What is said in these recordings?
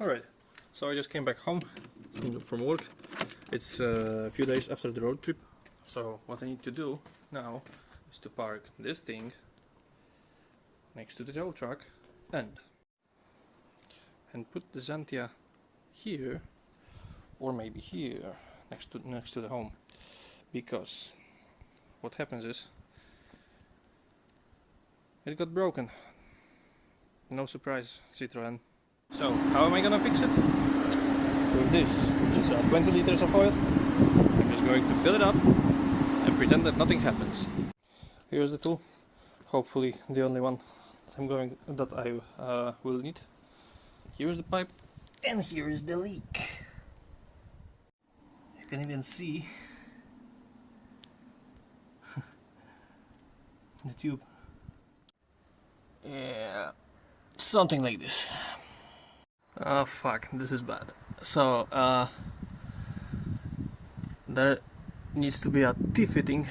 Alright, so I just came back home from work. It's a few days after the road trip, so what I need to do now is to park this thing next to the tow truck and put the Xantia here, or maybe here next to the home, because what happens is it got broken. No surprise, Citroën. So how am I gonna fix it? With this, which is 20 liters of oil. I'm just going to fill it up and pretend that nothing happens. Here's the tool, hopefully the only one that I will need. Here's the pipe, and here is the leak. You can even see the tube. Yeah, something like this. Oh fuck, this is bad. So there needs to be a T-fitting,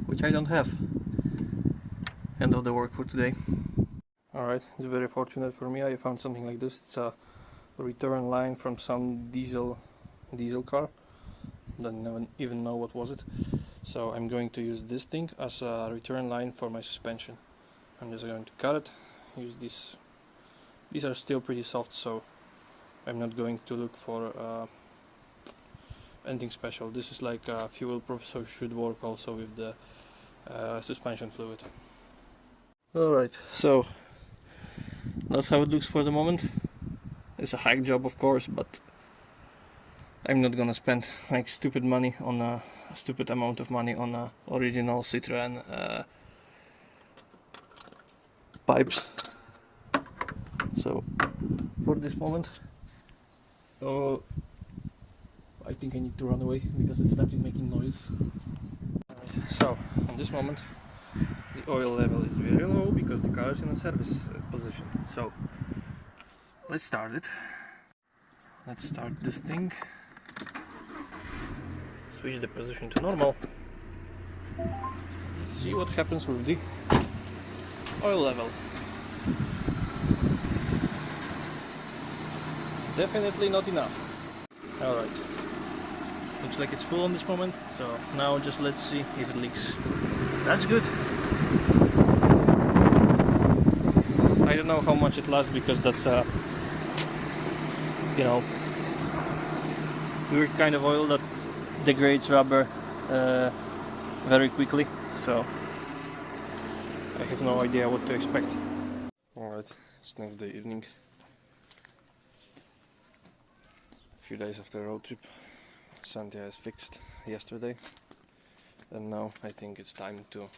which I don't have. End of the work for today. Alright, it's very fortunate for me. I found something like this. It's a return line from some diesel car. Don't even know what was it. So I'm going to use this thing as a return line for my suspension. I'm just going to cut it, use this. These are still pretty soft, so I'm not going to look for anything special. This is like fuel proof, so it should work also with the suspension fluid. Alright, so that's how it looks for the moment. It's a hack job, of course, but I'm not gonna spend like stupid money on a stupid amount of money on a original Citroën pipes. So for this moment, I think I need to run away because it started making noise. Right, so in this moment the oil level is very low because the car is in a service position. So let's start it. Let's start this thing. Switch the position to normal. Let's see what happens with the oil level. Definitely not enough. Alright. Looks like it's full on this moment, so now just let's see if it leaks. That's good. I don't know how much it lasts because that's you know, weird kind of oil that degrades rubber very quickly, so I have no idea what to expect. Alright, it's next day evening. A few days after the road trip. Xantia is fixed yesterday, and now I think it's time to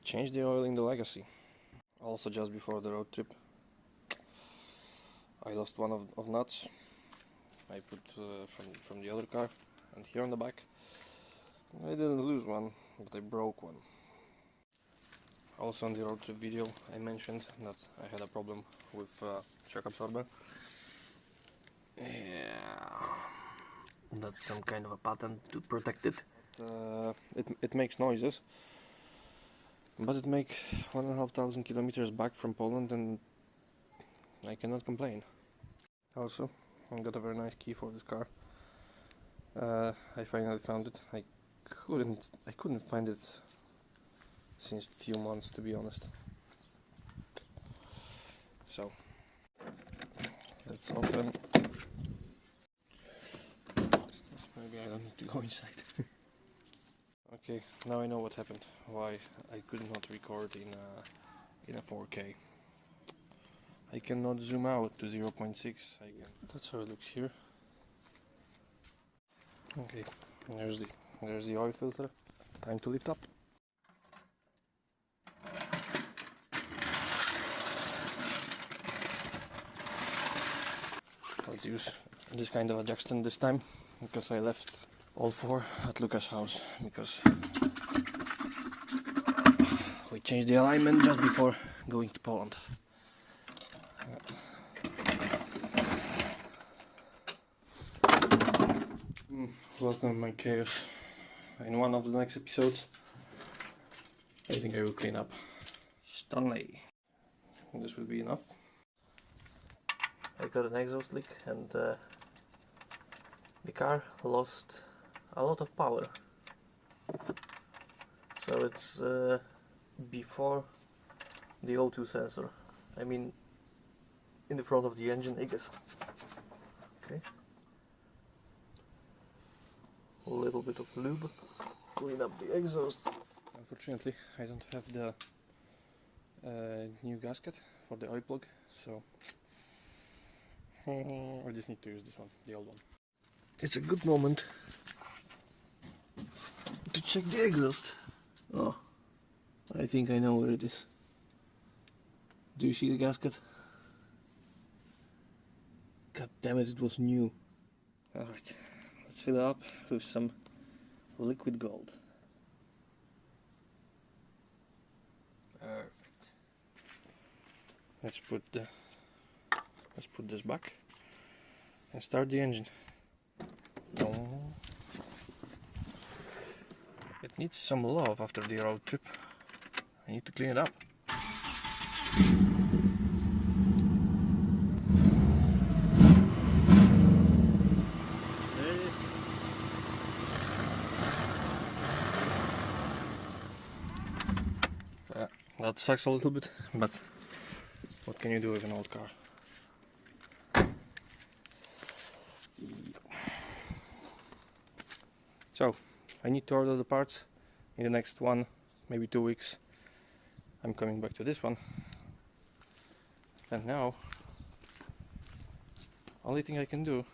change the oil in the Legacy. Also, just before the road trip, I lost one of nuts. I put from the other car, and here on the back I didn't lose one, but I broke one. Also on the road trip video I mentioned that I had a problem with shock absorber. Yeah, that's some kind of a pattern to protect it. It makes noises, but it makes 1,500 kilometers back from Poland, and I cannot complain. Also, I got a very nice key for this car. I finally found it. I couldn't find it since few months, to be honest. So let's open. Maybe I don't need to go inside. Okay, now I know what happened. Why I could not record in a 4K. I cannot zoom out to 0.6 again. That's how it looks here. Okay, there's the oil filter. Time to lift up. Let's use this kind of a jackstand this time, because I left all four at Luca's house because we changed the alignment just before going to Poland. Welcome my chaos. In one of the next episodes I think I will clean up Stanley. This will be enough. I got an exhaust leak, and the car lost a lot of power. So it's before the O2 sensor. I mean, in the front of the engine, I guess. Okay. A little bit of lube, clean up the exhaust. Unfortunately, I don't have the new gasket for the oil plug, so I just need to use this one, the old one. It's a good moment to check the exhaust. Oh, I think I know where it is. Do you see the gasket? God damn it, it was new. Alright, let's fill it up with some liquid gold. Perfect. Let's put this back and start the engine. Oh. It needs some love after the road trip. I need to clean it up. There it is. That sucks a little bit, but what can you do with an old car? So, I need to order the parts in the next 1, maybe 2 weeks. I'm coming back to this one. And now, only thing I can do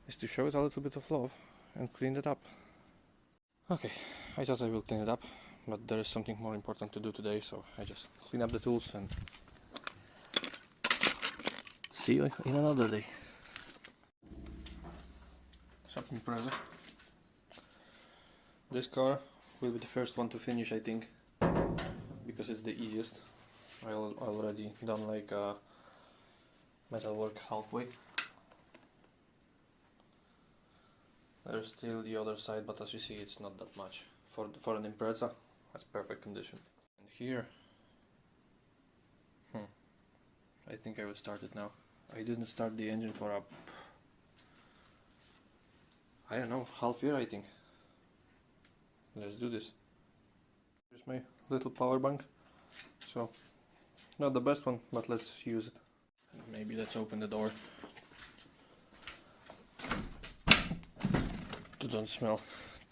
is to show it a little bit of love and clean it up. Okay, I thought I will clean it up, but there is something more important to do today, so I just clean up the tools and see you in another day. Subaru Impreza. This car will be the first one to finish, I think, because it's the easiest. I already done like metal work halfway. There's still the other side, but as you see, it's not that much. For an Impreza, that's perfect condition. And here, I think I will start it now. I didn't start the engine for I don't know, half year I think. Let's do this. Here's my little power bank. So, not the best one, but let's use it. Maybe let's open the door to don't smell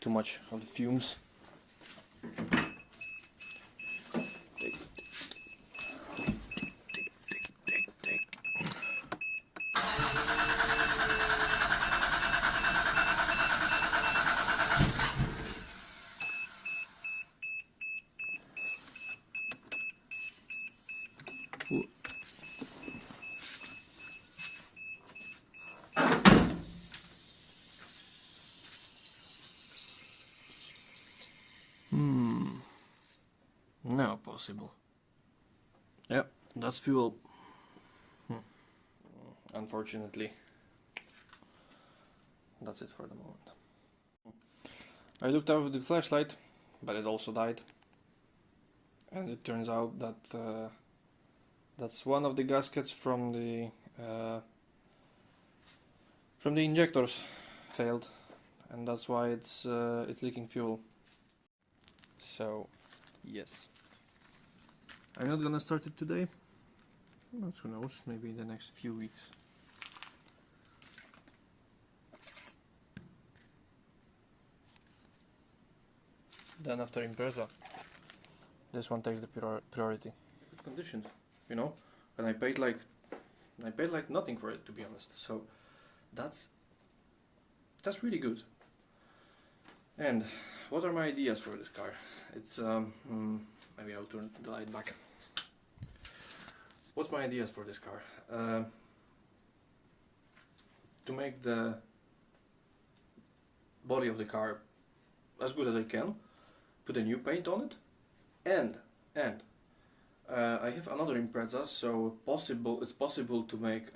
too much of the fumes. Now possible. Yep, that's fuel. Unfortunately, that's it for the moment. I looked over the flashlight, but it also died. And it turns out that that's one of the gaskets from the injectors failed, and that's why it's leaking fuel. So, yes. I'm not gonna start it today, but who knows, maybe in the next few weeks. Then after Impreza, this one takes the priority. Good condition, you know, and I paid like nothing for it, to be honest. So that's really good. And what are my ideas for this car? It's maybe I'll turn the light back. What's my ideas for this car? To make the body of the car as good as I can, put a new paint on it, and I have another Impreza, so it's possible to make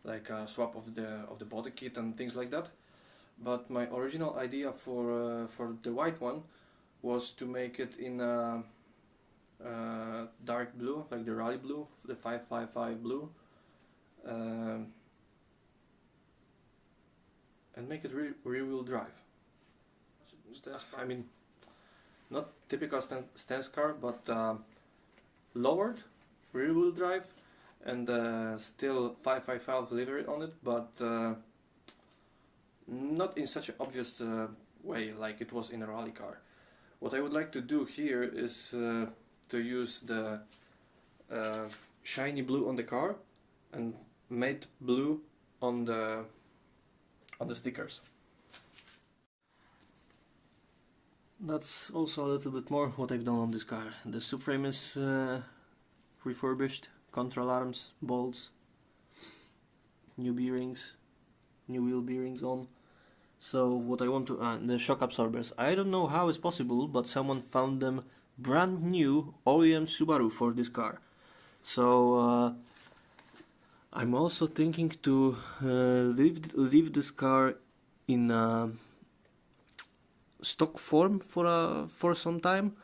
like a swap of the body kit and things like that. But my original idea for the white one was to make it in dark blue, like the rally blue, the 555 blue, and make it rear-wheel drive. I mean, not typical stance car, but lowered rear-wheel drive, and still 555 livery on it, but not in such an obvious way like it was in a rally car. What I would like to do here is to use the shiny blue on the car and matte blue on the stickers. That's also a little bit more what I've done on this car. The subframe is refurbished, control arms, bolts, new bearings, new wheel bearings on. So what I want to the shock absorbers. I don't know how it's possible, but someone found them brand new OEM Subaru for this car. So I'm also thinking to leave this car in stock form for some time,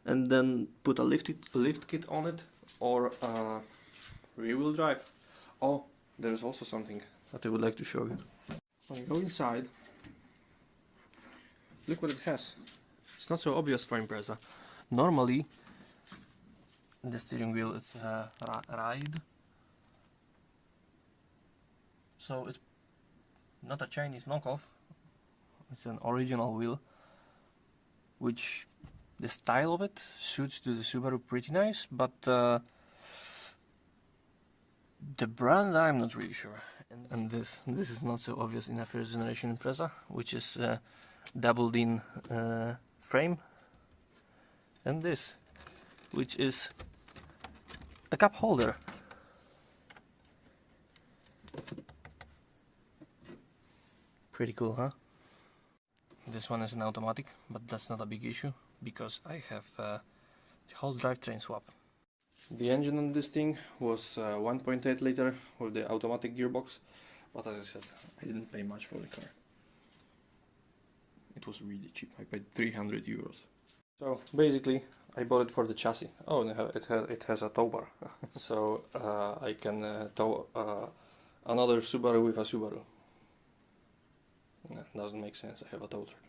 and then put a lift kit on it, or rear-wheel drive. Oh, there's also something that I would like to show you. When you go inside, look what it has. It's not so obvious for Impreza. Normally, the steering wheel is ride, so it's not a Chinese knockoff. It's an original wheel, which the style of it suits to the Subaru pretty nice, but the brand I'm not really sure. And this is not so obvious in a first generation Impreza, which is doubled in frame, and this, which is a cup holder. Pretty cool, huh? This one is an automatic, but that's not a big issue because I have the whole drivetrain swap. The engine on this thing was 1.8 liter with the automatic gearbox, but as I said, I didn't pay much for the car. It was really cheap. I paid 300 euros. So basically, I bought it for the chassis. Oh, it has a tow bar, so I can tow another Subaru with a Subaru. Doesn't make sense, I have a tow truck.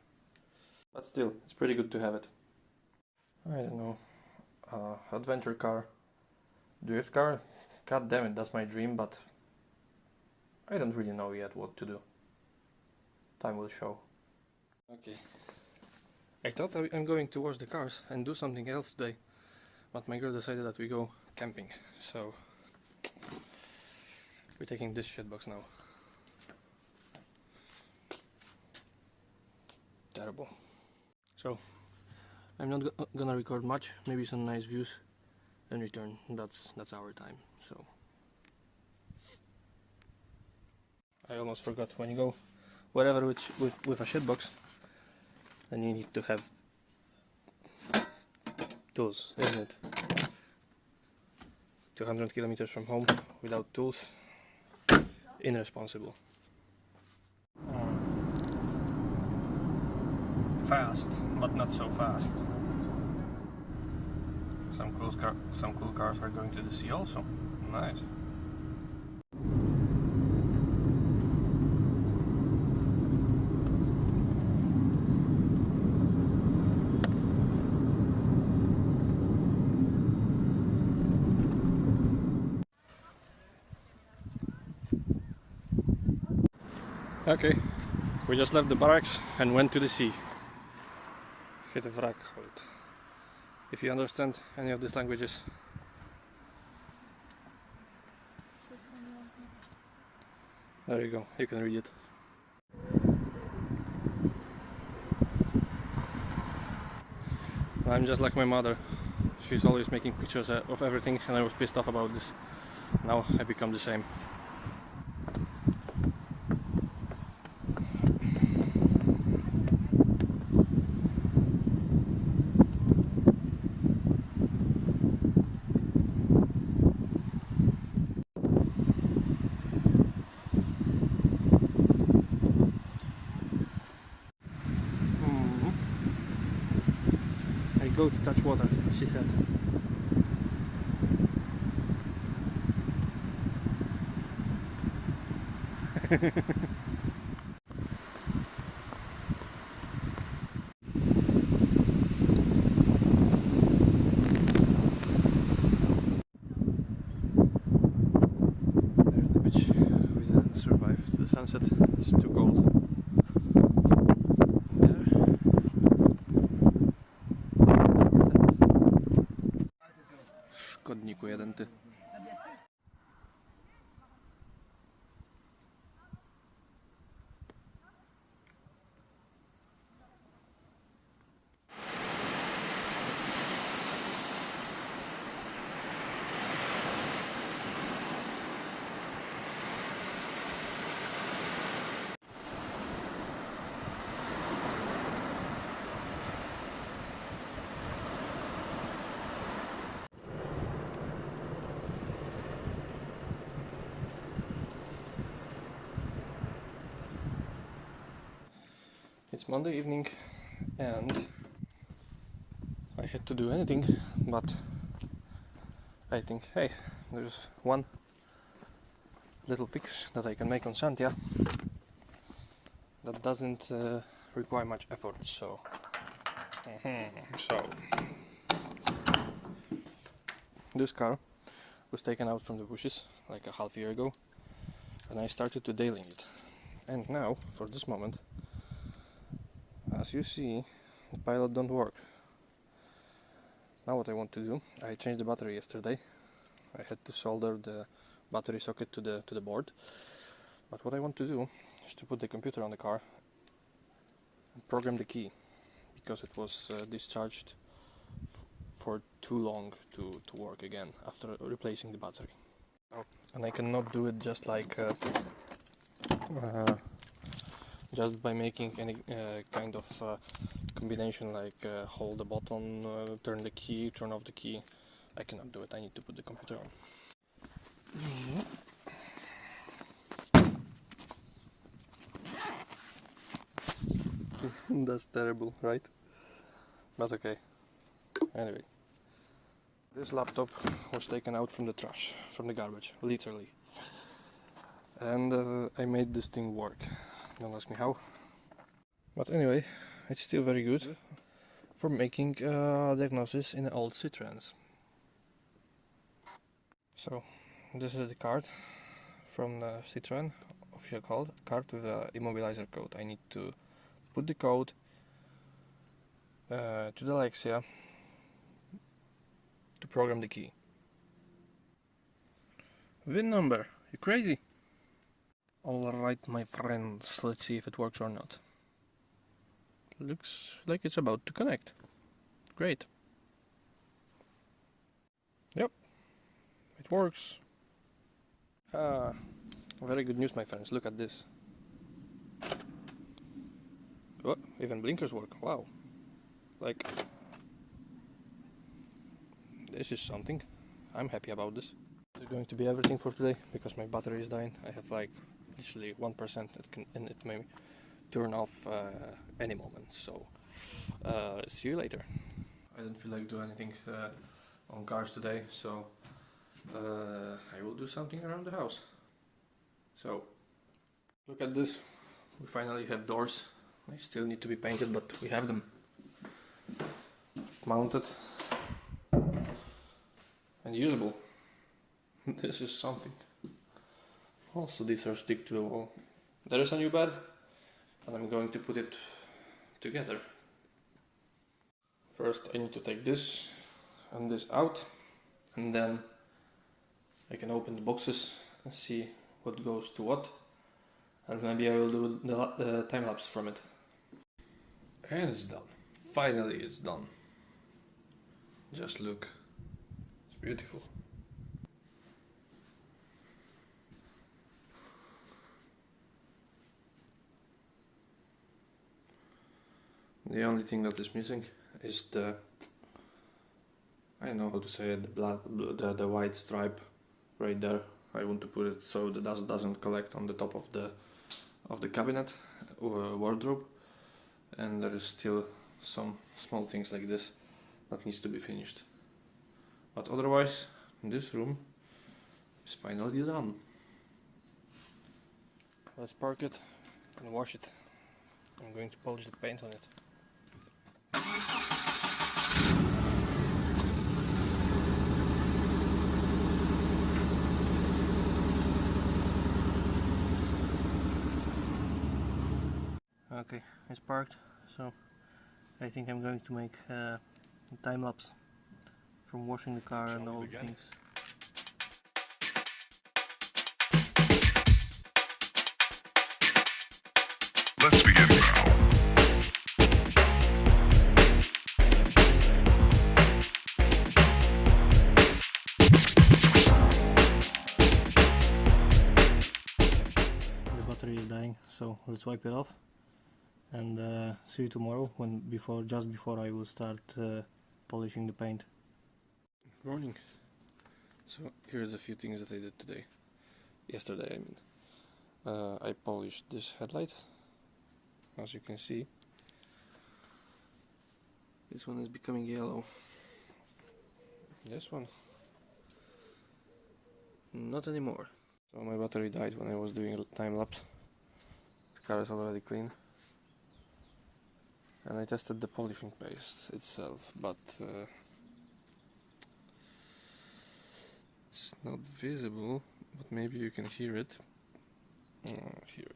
But still, it's pretty good to have it. I don't know. Adventure car. Drift car? God damn it, that's my dream, but I don't really know yet what to do. Time will show. Okay. I thought I'm going to wash the cars and do something else today, but my girl decided that we go camping, so we're taking this shitbox now. Terrible. So I'm not gonna record much, maybe some nice views, and return. That's our time. So I almost forgot, when you go wherever with a shitbox, then you need to have tools, isn't it? 200 kilometers from home without tools, irresponsible. Fast, but not so fast. Some cool cars are going to the sea also. Nice. Okay, we just left the barracks and went to the sea. Het wrak gooit. If you understand any of these languages. There you go, you can read it. I'm just like my mother. She's always making pictures of everything, and I was pissed off about this. Now I become the same. Go to touch water, she said. the beach. We didn't survive to the sunset. It's too cold. Szkodniku jeden ty. It's Monday evening and I had to do anything, but I think, hey, there's one little fix that I can make on Xantia that doesn't require much effort. So this car was taken out from the bushes like a half year ago, and I started to detailing it. And now, for this moment, as you see, the pilot don't work. Now what I want to do, I changed the battery yesterday. I had to solder the battery socket to the board. But what I want to do is to put the computer on the car and program the key, because it was discharged for too long to work again after replacing the battery. Oh, and I cannot do it just like just by making any kind of combination like hold the button, turn the key, turn off the key. I cannot do it. I need to put the computer on. That's terrible, right? But okay. Anyway, this laptop was taken out from the trash, from the garbage, literally. And I made this thing work. Don't ask me how. But anyway, it's still very good for making diagnosis in old Citroëns. So, this is the card from the Citroën, official card with the immobilizer code. I need to put the code to the Xantia to program the key. VIN number, you crazy? Alright my friends, let's see if it works or not. Looks like it's about to connect. Great. Yep, it works. Very good news my friends, look at this. Oh, even blinkers work, wow. Like, this is something. I'm happy about this. This is going to be everything for today, because my battery is dying. I have like literally 1% and it may turn off any moment, so see you later. I don't feel like doing anything on cars today, so I will do something around the house. So look at this, we finally have doors. They still need to be painted, but we have them mounted and usable. This is something. Also, these are stick to the wall. There is a new bed, and I'm going to put it together. First I need to take this and this out, and then I can open the boxes and see what goes to what, and maybe I will do the time-lapse from it. And it's done. Finally it's done. Just look. It's beautiful. The only thing that is missing is the, I don't know how to say it, the white stripe right there. I want to put it so the dust doesn't collect on the top of the cabinet or wardrobe, and there is still some small things like this that needs to be finished. But otherwise, this room is finally done. Let's park it and wash it. I'm going to polish the paint on it. Okay, it's parked, so I think I'm going to make a time lapse from washing the car and all the things. Let's begin now. The battery is dying, so let's wipe it off and see you tomorrow when just before I will start polishing the paint. Good morning. So here's a few things that I did today. Yesterday, I mean. I polished this headlight. As you can see, this one is becoming yellow. This one, not anymore. So my battery died when I was doing a time lapse. The car is already clean. And I tested the polishing paste itself, but it's not visible, but maybe you can hear it. Here.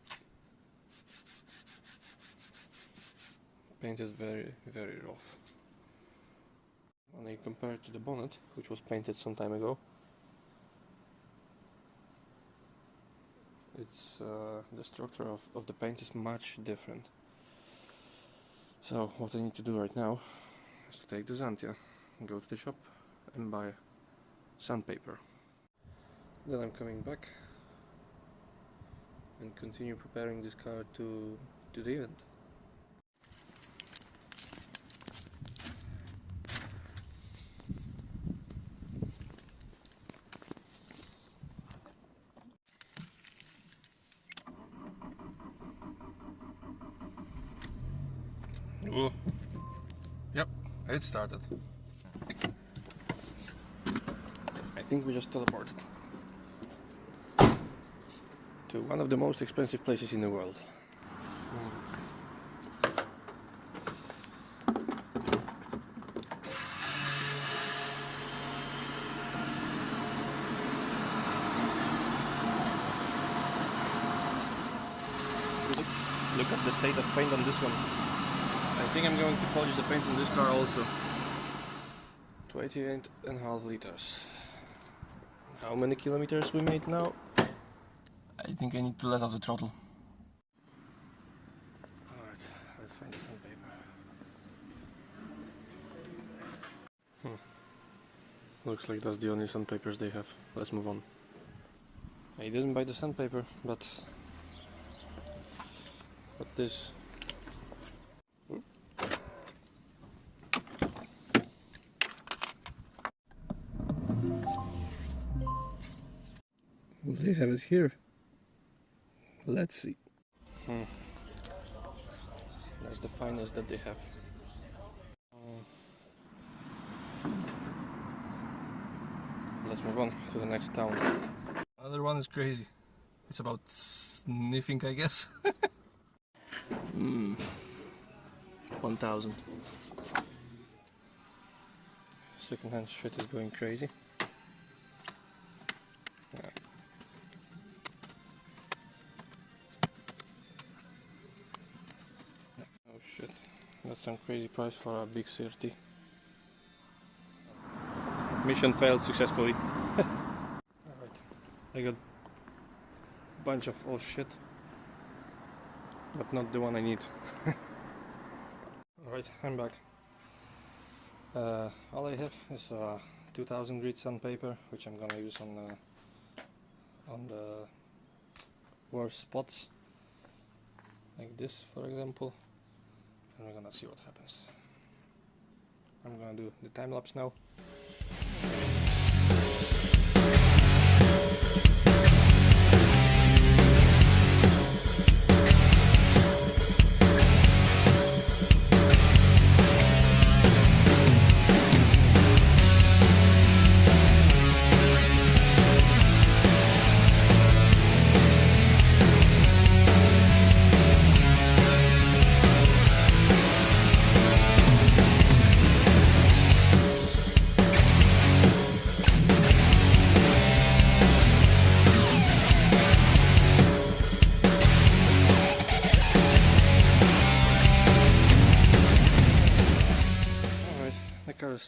Paint is very, very rough. When I compare it to the bonnet, which was painted some time ago, it's the structure of the paint is much different. So what I need to do right now is to take the Xantia, go to the shop and buy sandpaper. Then I'm coming back and continue preparing this car to the event. Ooh. Yep, it started. I think we just teleported to one of the most expensive places in the world. Look at the state of paint on this one. I think I'm going to polish the paint on this car also. 28.5 liters. How many kilometers we made now? I think I need to let off the throttle. Alright, let's find the sandpaper. Looks like that's the only sandpapers they have. Let's move on. I didn't buy the sandpaper, but this. Will they have it here? Let's see. That's the finest that they have. Let's move on to the next town. Another one is crazy. It's about sniffing, I guess. 1,000. Secondhand shit is going crazy. Yeah. Oh shit, that's some crazy price for a big 30. Mission failed successfully. Alright, I got a bunch of old shit, but not the one I need. Alright, I'm back. All I have is 2000 grit sandpaper, which I'm gonna use on the worst spots, like this for example, and we're gonna see what happens. I'm gonna do the time lapse now.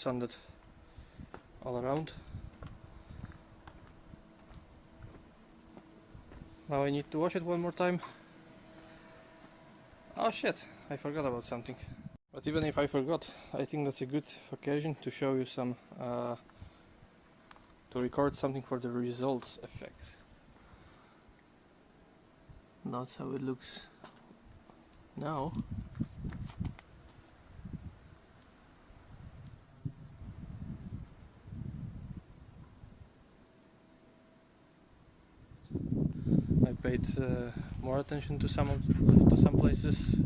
sanded all around. Now I need to wash it one more time. Oh shit, I forgot about something. But even if I forgot, I think that's a good occasion to show you some, to record something for the results effect. That's how it looks now. I paid more attention to some places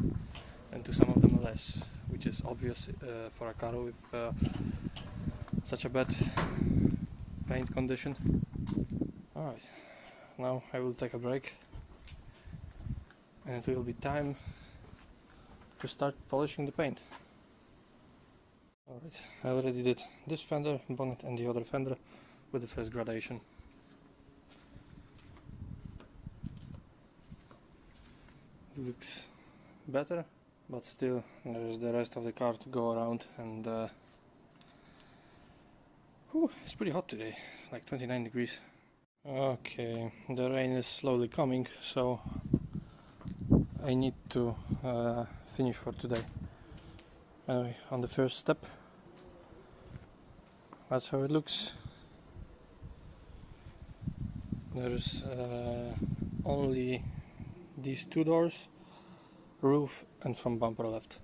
and to some of them less, which is obvious for a car with such a bad paint condition. Alright, now I will take a break and it will be time to start polishing the paint. Alright, I already did this fender, bonnet and the other fender with the first gradation. Looks better, but still there's the rest of the car to go around, and it's pretty hot today, like 29 degrees. Okay, the rain is slowly coming, so I need to finish for today. Anyway, on the first step, that's how it looks. There's only these two doors, roof and front bumper left,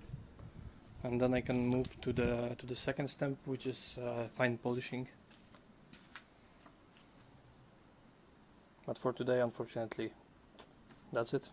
and then I can move to the second step, which is fine polishing. But for today, unfortunately, that's it.